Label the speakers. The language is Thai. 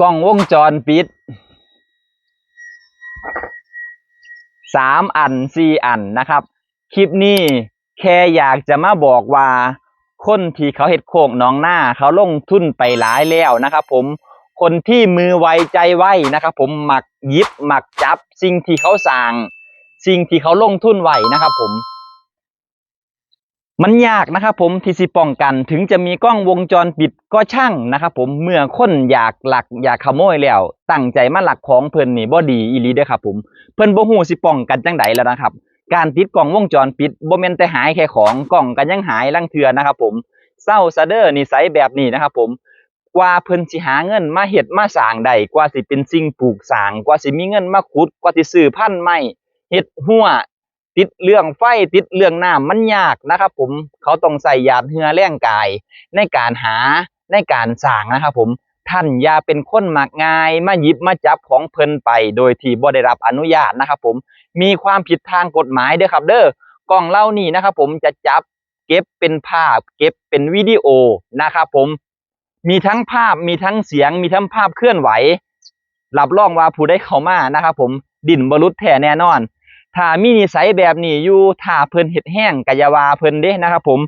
Speaker 1: กล้องวงจรปิด3 อัน4 อันนะครับคลิปนี้แค่อยากจะมาบอกว่าคนที่เขาเฮ็ดโคกหนองนาเขาลงทุนไปหลายแล้วนะครับผมคนที่มือไวใจไวนะครับผมมักหยิบมักจับสิ่งที่เขาสร้างสิ่งที่เขาลงทุนไว้นะครับผมมันยากนะครับผมที่สิป้องกันถึงจะมีกล้องวงจรปิดก็ช่างนะครับผมเมื่อคนอยากลักอยากขโมยแล้วตั้งใจมาลักของเพิ่นนี่บ่ดีอีหลีเด้อครับผมเพิ่นบ่ฮู้สิป้องกันจังไดแล้วนะครับการติดกล้องวงจรปิดบ่แม่นแต่หายแค่ของกล้องก็ยังหายลางเทื่อนะครับผมเซาซะเด้อนิสัยแบบนี้นะครับผมกว่าเพิ่นสิหาเงินมาเฮ็ดมาสร้างได้กว่าสิเป็นสิ่งปลูกสร้างกว่าสิมีเงินมาขุดกว่าสิซื้อพันธุ์ไม้เฮ็ดหัว ติดเรื่องไฟติดเรื่องน้ำมันยากนะครับผมเขาต้องใส่หยาดเหงื่อแรงกายในการหาในการสร้างนะครับผมท่านอย่าเป็นคนมักง่ายมาหยิบมาจับของเพิ่นไปโดยที่บ่ได้รับอนุญาตนะครับผมมีความผิดทางกฎหมายเด้อครับเด้อกล้องเหล่านี้นะครับผมจะจับเก็บเป็นภาพเก็บเป็นวิดีโอนะครับผมมีทั้งภาพมีทั้งเสียงมีทั้งภาพเคลื่อนไหวรับรองว่าผู้ใดเข้ามานะครับผมดิ้นบ่หลุดแท้แน่นอน ถ้ามีนิสัยแบบนี้อยู่ถ้าเพิ่นเฮ็ดแห้งก็อย่าว่าเพิ่นเด้นะครับผม